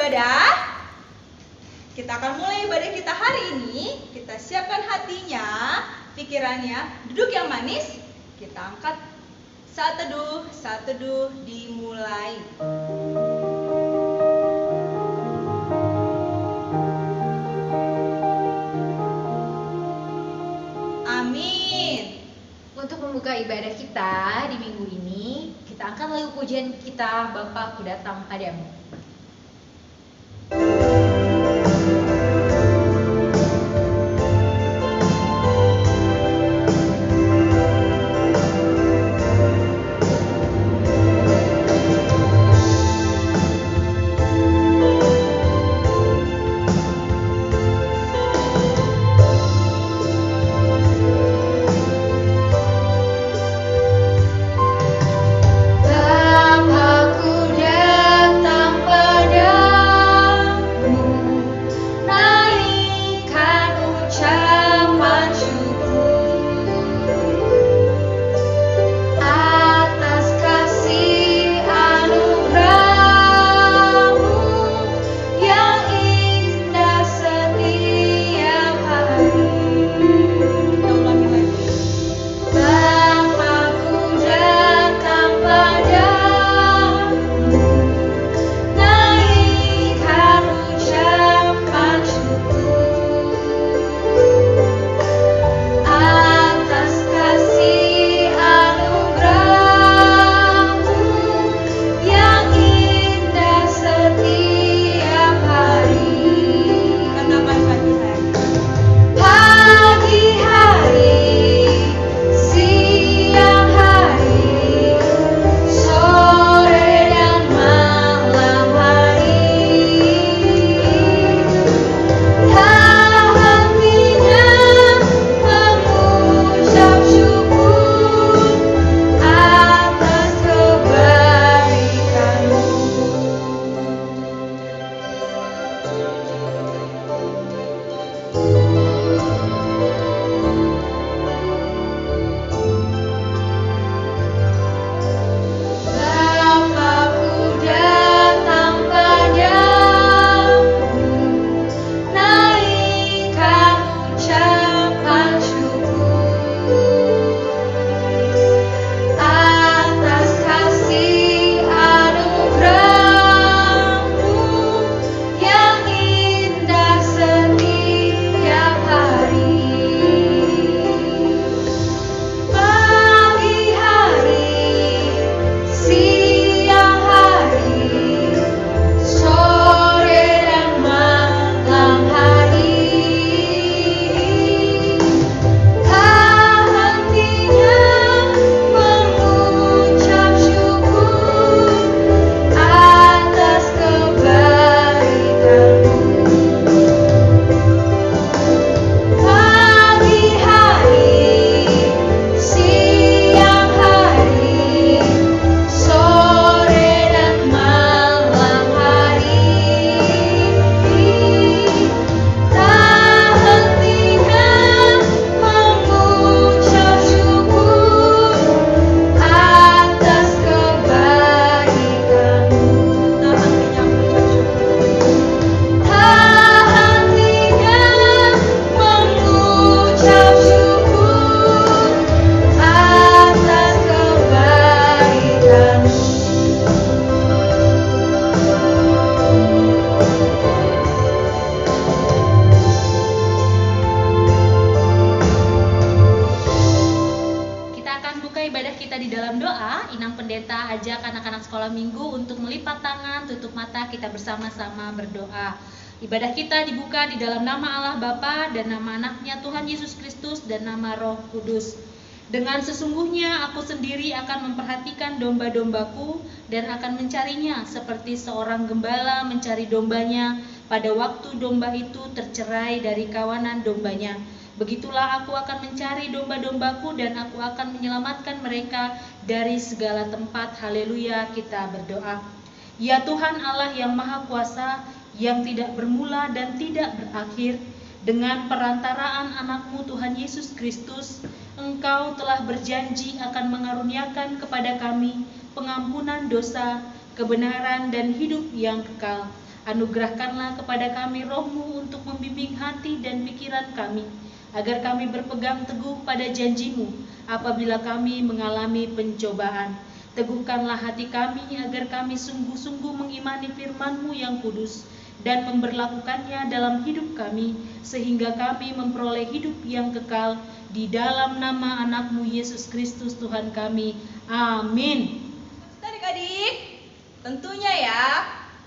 ibadah. Kita akan mulai ibadah kita hari ini. Kita siapkan hatinya, pikirannya, duduk yang manis. Kita angkat saat teduh dimulai. Amin. Untuk membuka ibadah kita di minggu ini, kita angkat lagu pujian kita, Bapa Ku Datang Padamu. Ajak anak-anak sekolah minggu untuk melipat tangan, tutup mata, kita bersama-sama berdoa. Ibadah kita dibuka di dalam nama Allah Bapa dan nama anaknya Tuhan Yesus Kristus dan nama Roh Kudus. Dengan sesungguhnya aku sendiri akan memperhatikan domba-dombaku dan akan mencarinya seperti seorang gembala mencari dombanya pada waktu domba itu tercerai dari kawanan dombanya. Begitulah aku akan mencari domba-dombaku dan aku akan menyelamatkan mereka dari segala tempat. Haleluya, kita berdoa. Ya Tuhan Allah yang Maha Kuasa, yang tidak bermula dan tidak berakhir, dengan perantaraan anakmu Tuhan Yesus Kristus, Engkau telah berjanji akan mengaruniakan kepada kami pengampunan dosa, kebenaran dan hidup yang kekal. Anugerahkanlah kepada kami roh-Mu untuk membimbing hati dan pikiran kami, agar kami berpegang teguh pada janji-Mu apabila kami mengalami pencobaan. Teguhkanlah hati kami agar kami sungguh-sungguh mengimani firman-Mu yang kudus dan memberlakukannya dalam hidup kami, sehingga kami memperoleh hidup yang kekal di dalam nama anak-Mu Yesus Kristus Tuhan kami. Amin. Adik-adik, tentunya ya,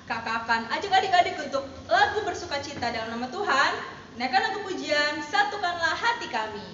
kakak akan ajak adik-adik untuk lagu bersukacita dalam nama Tuhan. Naikkan lagu pujian, satukanlah hati kami.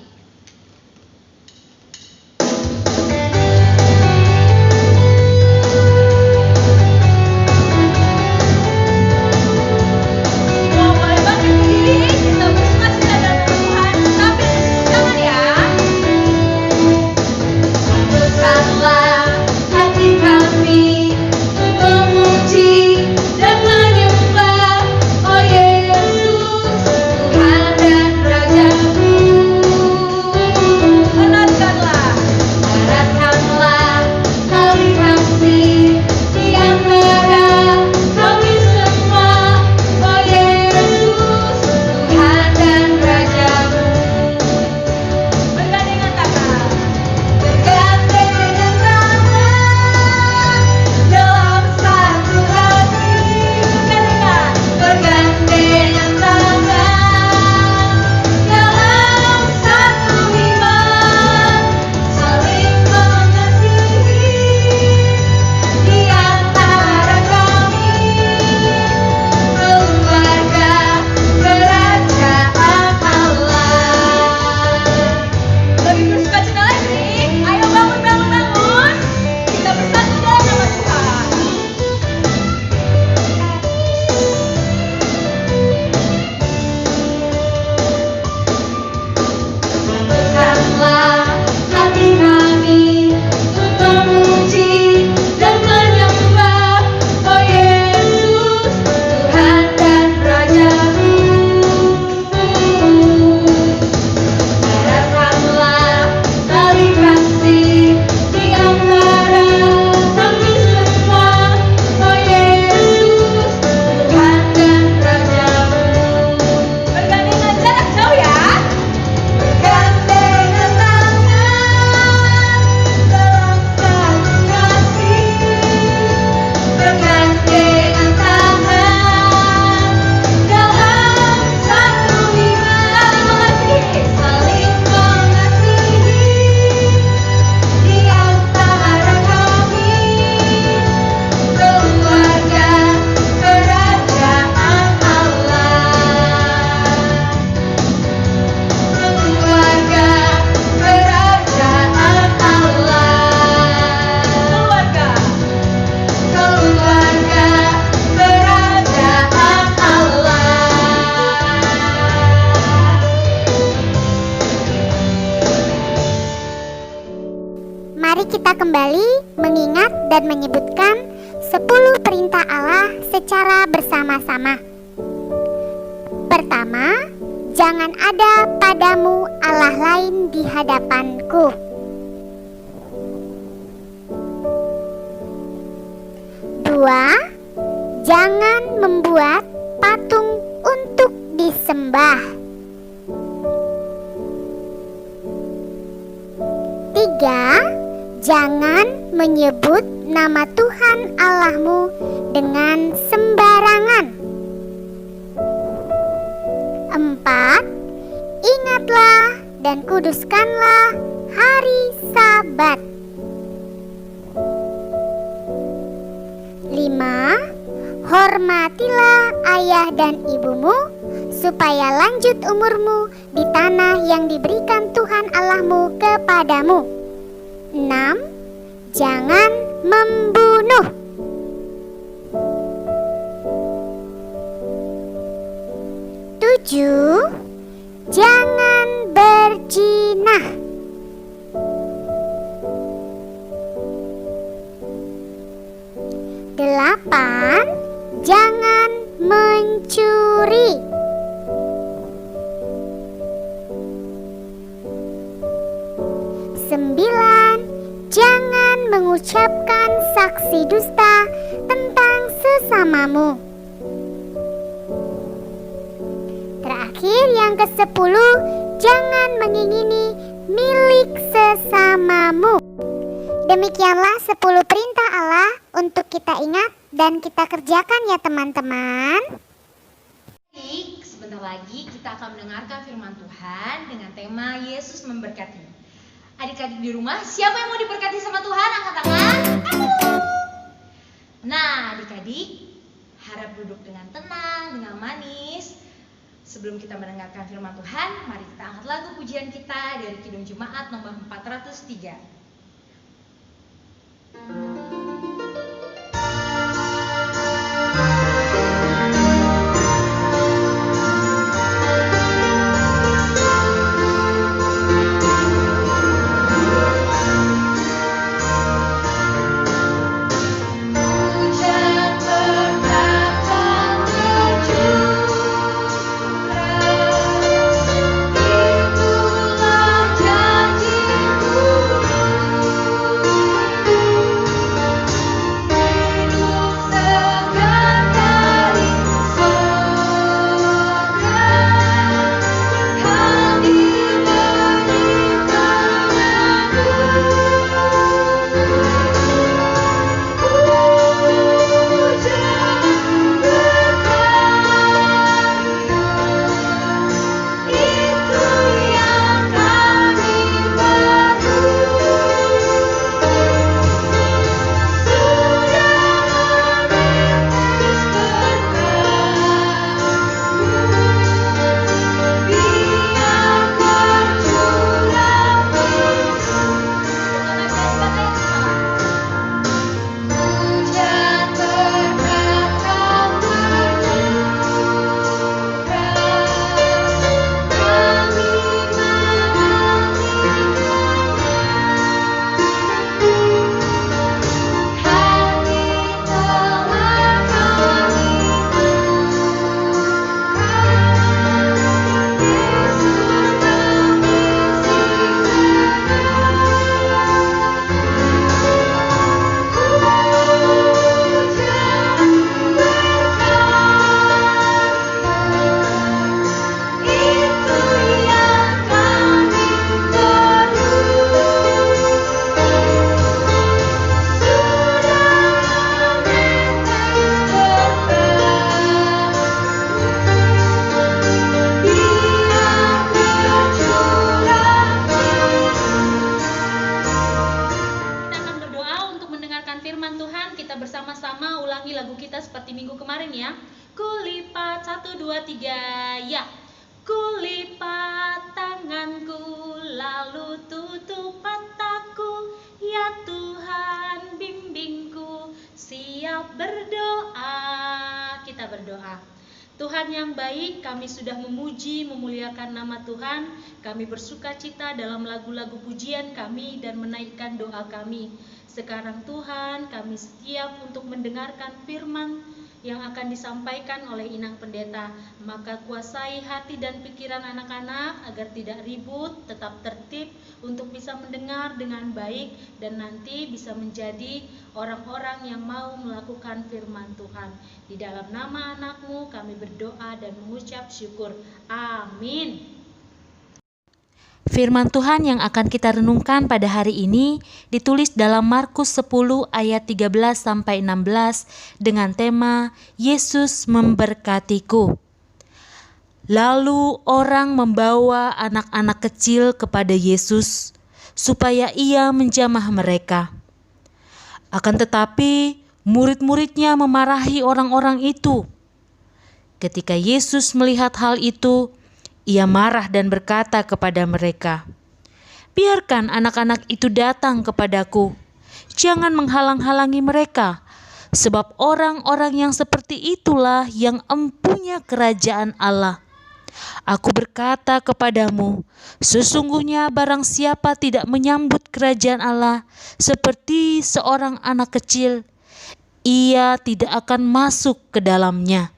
Mari kita kembali mengingat dan menyebutkan 10 perintah Allah secara bersama-sama. Pertama, jangan ada padamu Allah lain di hadapanku. Dua, jangan membuat patung untuk disembah. Tiga, jangan menyebut nama Tuhan Allahmu dengan sembarangan. Empat, ingatlah dan kuduskanlah hari Sabat. 5. Hormatilah ayah dan ibumu, supaya lanjut umurmu di tanah yang diberikan Tuhan Allahmu kepadamu. 6. Jangan membunuh. 7. Jangan berzina. 8. Jangan mencuri. 9. Jangan mengucapkan saksi dusta tentang sesamamu. terakhir yang ke-10, jangan mengingini milik sesamamu. Demikianlah 10 perintah Allah untuk kita ingat dan kita kerjakan ya teman-teman. Baik, sebentar lagi kita akan mendengarkan firman Tuhan dengan tema Yesus memberkati. Adik-adik di rumah, siapa yang mau diberkati sama Tuhan? Angkat tangan. Nah, adik-adik, harap duduk dengan tenang, dengan manis. Sebelum kita mendengarkan firman Tuhan, mari kita angkat lagu pujian kita dari Kidung Jemaat nomor 403. bersama-sama ulangi lagu kita seperti minggu kemarin ya. Kulipat 1, 2, 3 ya. Kulipat tanganku lalu tutup mataku, ya Tuhan bimbingku, siap berdoa. Kita berdoa. Tuhan yang baik, kami sudah memuji, memuliakan nama Tuhan. Kami bersuka cita dalam lagu-lagu pujian kami dan menaikkan doa kami. Sekarang Tuhan, kami siap untuk mendengarkan firman yang akan disampaikan oleh Inang Pendeta. Maka kuasai hati dan pikiran anak-anak agar tidak ribut, tetap tertib untuk bisa mendengar dengan baik dan nanti bisa menjadi orang-orang yang mau melakukan firman Tuhan. Di dalam nama anakmu kami berdoa dan mengucap syukur. Amin. Firman Tuhan yang akan kita renungkan pada hari ini ditulis dalam Markus 10 ayat 13 sampai 16 dengan tema Yesus memberkatiku. Lalu orang membawa anak-anak kecil kepada Yesus supaya ia menjamah mereka. Akan tetapi murid-muridnya memarahi orang-orang itu. Ketika Yesus melihat hal itu, ia marah dan berkata kepada mereka, "Biarkan anak-anak itu datang kepadaku. Jangan menghalang-halangi mereka, sebab orang-orang yang seperti itulah yang empunya kerajaan Allah. Aku berkata kepadamu, sesungguhnya barang siapa tidak menyambut kerajaan Allah seperti seorang anak kecil, ia tidak akan masuk ke dalamnya."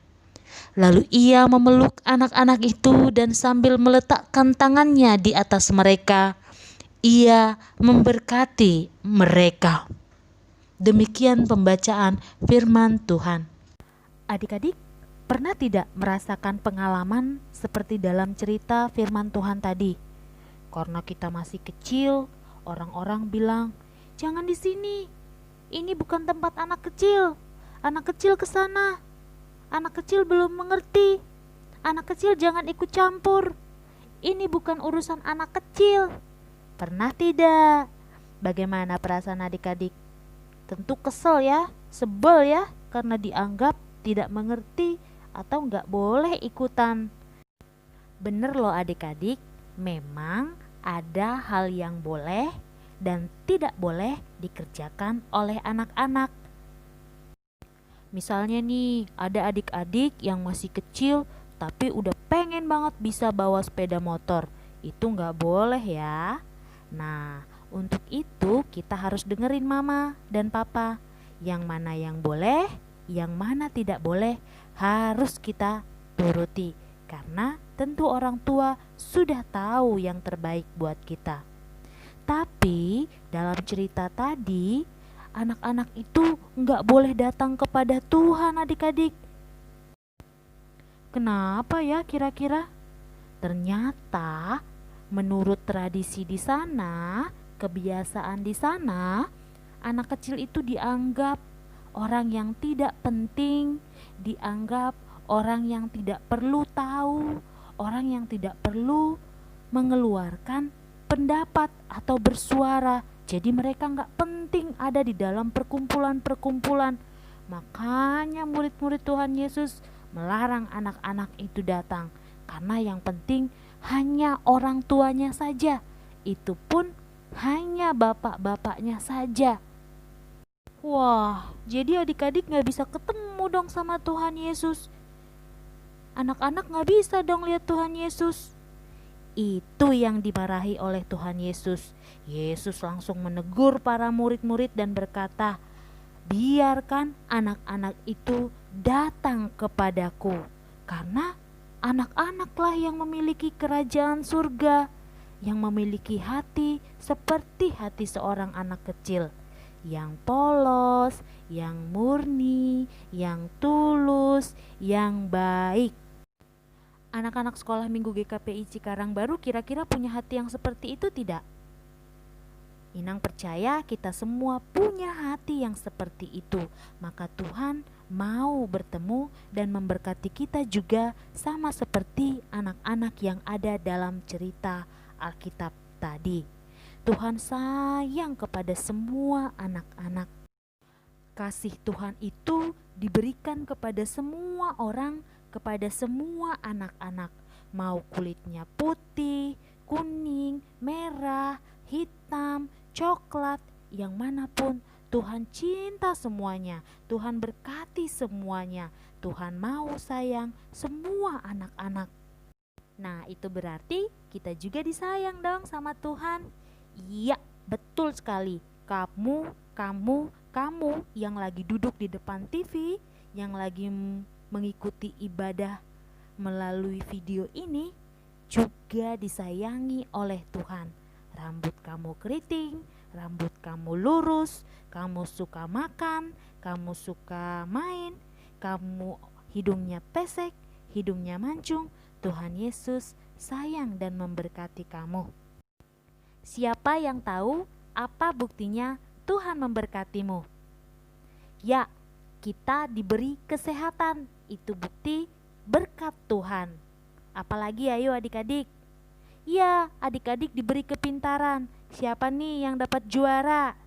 Lalu ia memeluk anak-anak itu dan sambil meletakkan tangannya di atas mereka, ia memberkati mereka. Demikian pembacaan firman Tuhan. Adik-adik, Pernah tidak merasakan pengalaman seperti dalam cerita firman Tuhan tadi? Karena kita masih kecil, orang-orang bilang, "Jangan di sini. Ini bukan tempat anak kecil. Anak kecil ke sana. Anak kecil belum mengerti. Anak kecil jangan ikut campur. Ini bukan urusan anak kecil." Pernah tidak? Bagaimana perasaan adik-adik? Tentu kesel ya, sebel ya, karena dianggap tidak mengerti atau nggak boleh ikutan. Bener loh adik-adik, memang ada hal yang boleh dan tidak boleh dikerjakan oleh anak-anak. Misalnya nih, ada adik-adik yang masih kecil tapi udah pengen banget bisa bawa sepeda motor. Itu nggak boleh ya. Nah, untuk itu kita harus dengerin mama dan papa. Yang mana yang boleh, yang mana tidak boleh harus kita turuti. Karena tentu orang tua sudah tahu yang terbaik buat kita. Tapi dalam cerita tadi, anak-anak itu nggak boleh datang kepada Tuhan adik-adik. Kenapa ya kira-kira? Ternyata menurut tradisi di sana, kebiasaan di sana, anak kecil itu dianggap orang yang tidak penting, dianggap orang yang tidak perlu tahu, orang yang tidak perlu mengeluarkan pendapat atau bersuara. Jadi mereka nggak penting ada di dalam perkumpulan-perkumpulan. Makanya murid-murid Tuhan Yesus melarang anak-anak itu datang, karena yang penting hanya orang tuanya saja, itu pun hanya bapak-bapaknya saja. Wah, jadi adik-adik gak bisa ketemu dong sama Tuhan Yesus. Anak-anak gak bisa dong lihat Tuhan Yesus. Itu yang dimarahi oleh Tuhan Yesus. Yesus langsung menegur para murid-murid dan berkata, "Biarkan anak-anak itu datang kepadaku, karena anak-anaklah yang memiliki kerajaan surga, yang memiliki hati seperti hati seorang anak kecil, yang polos, yang murni, yang tulus, yang baik." Anak-anak sekolah minggu GKPI Cikarang Baru kira-kira punya hati yang seperti itu tidak? Inang percaya kita semua punya hati yang seperti itu. Maka Tuhan mau bertemu dan memberkati kita juga sama seperti anak-anak yang ada dalam cerita Alkitab tadi. Tuhan sayang kepada semua anak-anak. Kasih Tuhan itu diberikan kepada semua orang, kepada semua anak-anak. Mau kulitnya putih, kuning, merah, hitam, coklat, yang manapun, Tuhan cinta semuanya. Tuhan berkati semuanya. Tuhan mau sayang semua anak-anak. Nah, itu berarti kita juga disayang dong sama Tuhan. Iya, betul sekali. Kamu yang lagi duduk di depan TV, yang lagi mengikuti ibadah melalui video ini, juga disayangi oleh Tuhan. Rambut kamu keriting, rambut kamu lurus, kamu suka makan, kamu suka main, kamu hidungnya pesek, hidungnya mancung, Tuhan Yesus sayang dan memberkati kamu. Siapa yang tahu apa buktinya Tuhan memberkatimu? Ya, kita diberi kesehatan, itu bukti berkat Tuhan. Apalagi ayo adik-adik? Ya, adik-adik diberi kepintaran. Siapa nih yang dapat juara?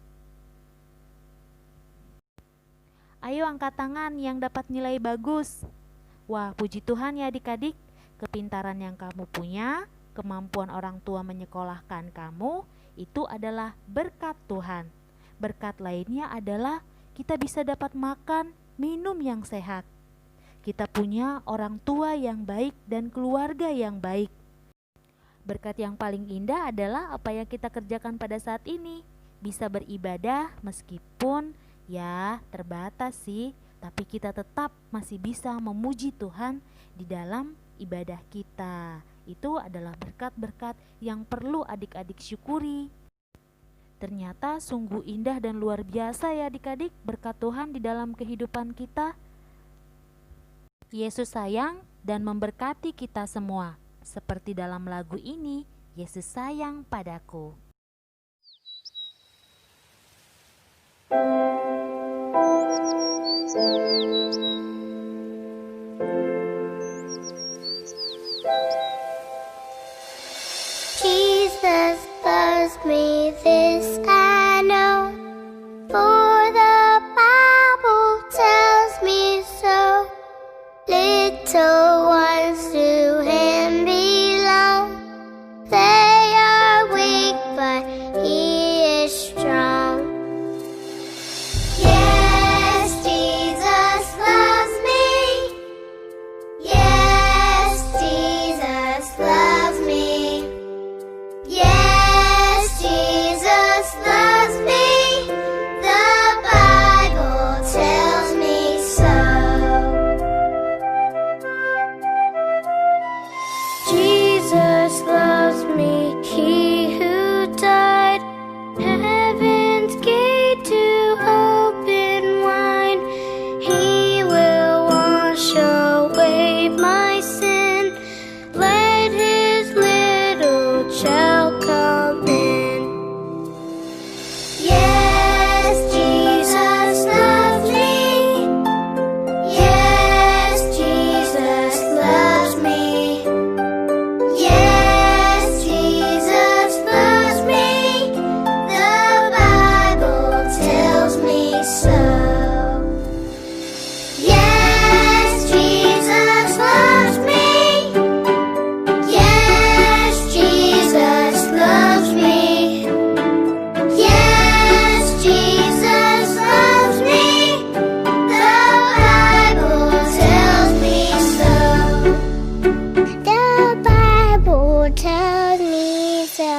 Ayo angkat tangan yang dapat nilai bagus. Wah, puji Tuhan ya adik-adik. Kepintaran yang kamu punya, kemampuan orang tua menyekolahkan kamu, itu adalah berkat Tuhan. Berkat lainnya adalah kita bisa dapat makan, minum yang sehat. Kita punya orang tua yang baik dan keluarga yang baik. Berkat yang paling indah adalah apa yang kita kerjakan pada saat ini. Bisa beribadah meskipun ya terbatas sih, tapi kita tetap masih bisa memuji Tuhan di dalam ibadah kita. Itu adalah berkat-berkat yang perlu adik-adik syukuri. Ternyata sungguh indah dan luar biasa ya adik-adik berkat Tuhan di dalam kehidupan kita. Yesus sayang dan memberkati kita semua. Seperti dalam lagu ini, Yesus sayang padaku. Jesus loves me, this I know, for the Bible tells me so. Little ones to Him belong. They are weak, but He is strong. Yes, Jesus loves me. Yes, Jesus loves me. Yes, Jesus loves me. The Bible tells me so. Jesus loves me, He who died, heaven's gate to open wide. He will wash away my sin. Let His little child come in. Yes, Jesus loves me. Yes, Jesus loves me. Yes, Jesus loves me. The Bible tells me so. Yes, Jesus loves me. Yes, Jesus loves me. Yes, Jesus loves me. The Bible tells me so. The Bible tells me so.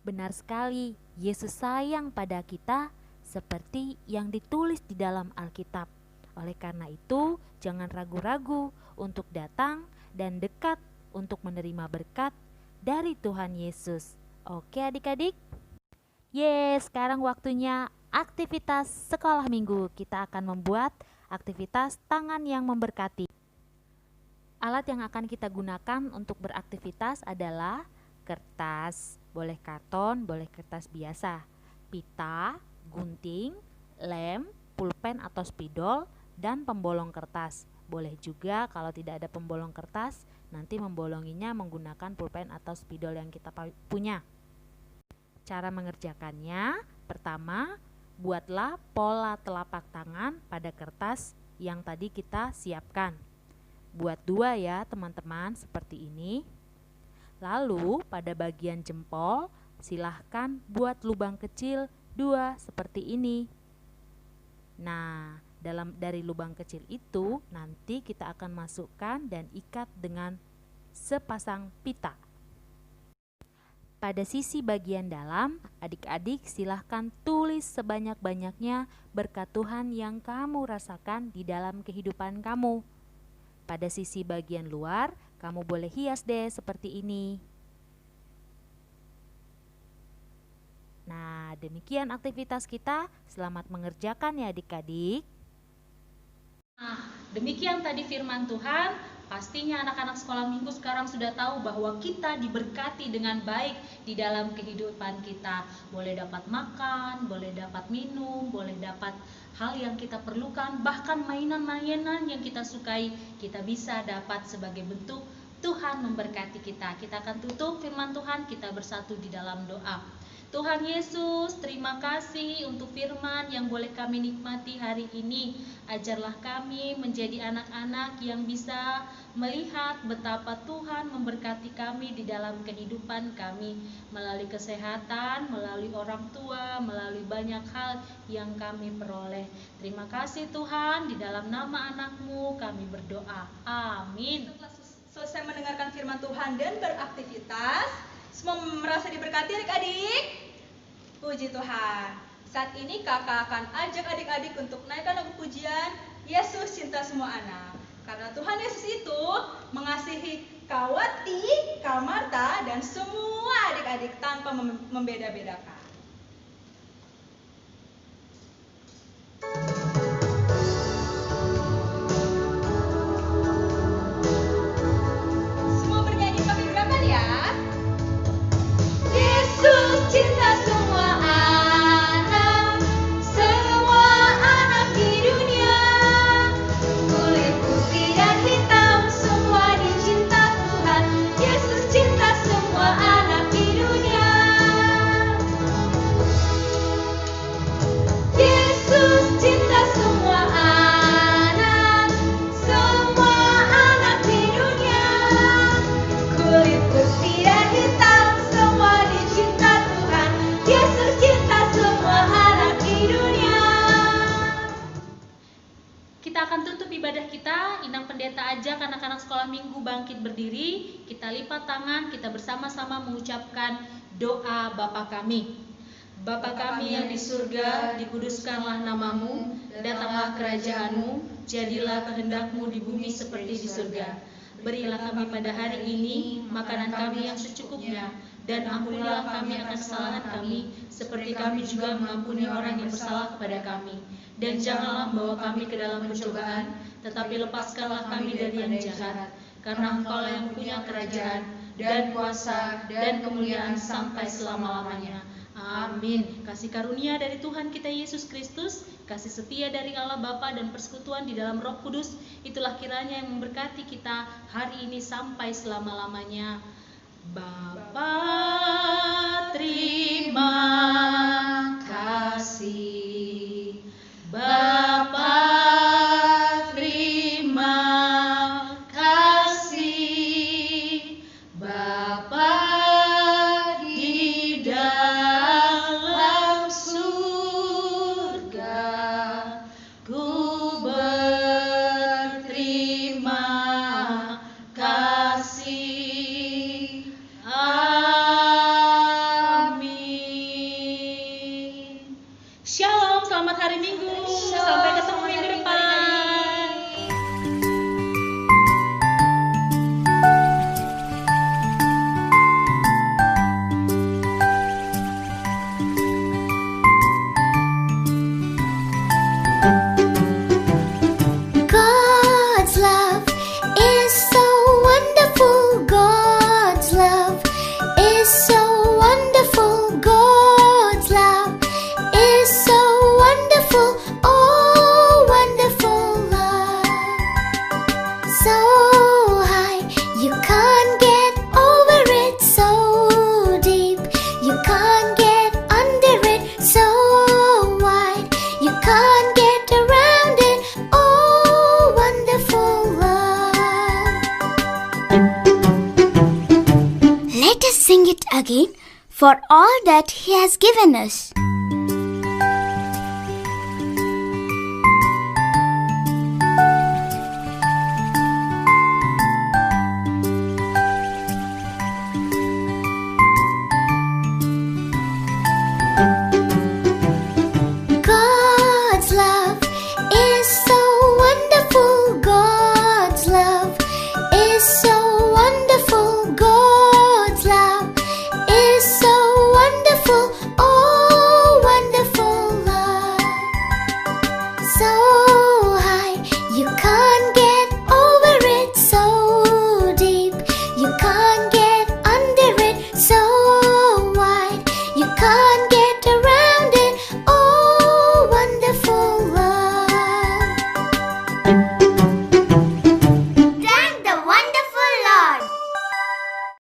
Benar sekali, Yesus sayang pada kita seperti yang ditulis di dalam Alkitab. Oleh karena itu, jangan ragu-ragu untuk datang dan dekat untuk menerima berkat dari Tuhan Yesus. Oke adik-adik? Sekarang waktunya aktivitas sekolah minggu. Kita akan membuat aktivitas tangan yang memberkati. Alat yang akan kita gunakan untuk beraktivitas adalah kertas, boleh karton, boleh kertas biasa, pita, gunting, lem, pulpen atau spidol, dan pembolong kertas. Boleh juga kalau tidak ada pembolong kertas, nanti membolonginya menggunakan pulpen atau spidol yang kita punya. Cara mengerjakannya, pertama, buatlah pola telapak tangan pada kertas yang tadi kita siapkan. Buat 2 ya teman-teman, seperti ini. Lalu pada bagian jempol silahkan buat lubang kecil 2 seperti ini. Nah, dari lubang kecil itu nanti kita akan masukkan dan ikat dengan sepasang pita. Pada sisi bagian dalam, adik-adik silahkan tulis sebanyak-banyaknya berkat Tuhan yang kamu rasakan di dalam kehidupan kamu. Pada sisi bagian luar, kamu boleh hias deh seperti ini. Nah, demikian aktivitas kita. Selamat mengerjakan ya adik-adik. Nah, demikian tadi firman Tuhan. Pastinya anak-anak sekolah minggu sekarang sudah tahu bahwa kita diberkati dengan baik di dalam kehidupan kita. Boleh dapat makan, boleh dapat minum, boleh dapat hal yang kita perlukan, bahkan mainan-mainan yang kita sukai, kita bisa dapat sebagai bentuk Tuhan memberkati kita. Kita akan tutup firman Tuhan, kita bersatu di dalam doa. Tuhan Yesus, terima kasih untuk firman yang boleh kami nikmati hari ini. Ajarlah kami menjadi anak-anak yang bisa melihat betapa Tuhan memberkati kami di dalam kehidupan kami, melalui kesehatan, melalui orang tua, melalui banyak hal yang kami peroleh. Terima kasih Tuhan, di dalam nama anak-Mu kami berdoa. Amin. Setelah selesai mendengarkan firman Tuhan dan beraktivitas, semua merasa diberkati adik-adik? Puji Tuhan. Saat ini kakak akan ajak adik-adik untuk naikkan lagu pujian Yesus cinta semua anak. Karena Tuhan Yesus itu mengasihi Kak Wati, Kak Marta, dan semua adik-adik tanpa membeda-bedakan. sekolah minggu bangkit berdiri, kita lipat tangan, kita bersama-sama mengucapkan doa Bapa kami. Bapa kami yang di surga, dikuduskanlah namamu, datanglah kerajaanmu, jadilah kehendak-Mu di bumi seperti di surga. Berilah kami pada hari ini makanan kami yang secukupnya, dan ampunilah kami akan kesalahan kami, seperti kami juga mengampuni orang yang bersalah kepada kami. Dan janganlah membawa kami ke dalam pencobaan, tetapi lepaskanlah kami dari yang jahat. Karena Engkau yang punya kerajaan, dan kuasa, dan kemuliaan sampai selama-lamanya. Amin. Kasih karunia dari Tuhan kita Yesus Kristus, kasih setia dari Allah Bapa dan persekutuan di dalam Roh Kudus, itulah kiranya yang memberkati kita hari ini sampai selama-lamanya. Bapa, terima kasih. Bapa, terima kasih. Bapa di dalam surga, ku berterima kasih. Amin. Shalom, selamat hari Minggu. Sampai ketemu minggu depan. God's love is so wonderful. God's love is so wonderful. God's love is so wonderful. Oh, wonderful love. So high, you can't get over it. So deep, you can't get under it. So wide, you can't get around it. Oh, wonderful love. Let us sing it again for all that He has given us. God's love is so wonderful. God's love is so wonderful. God's love is so wonderful. Oh, wonderful love. So high, you can't get over it. So deep, you can't get under it. So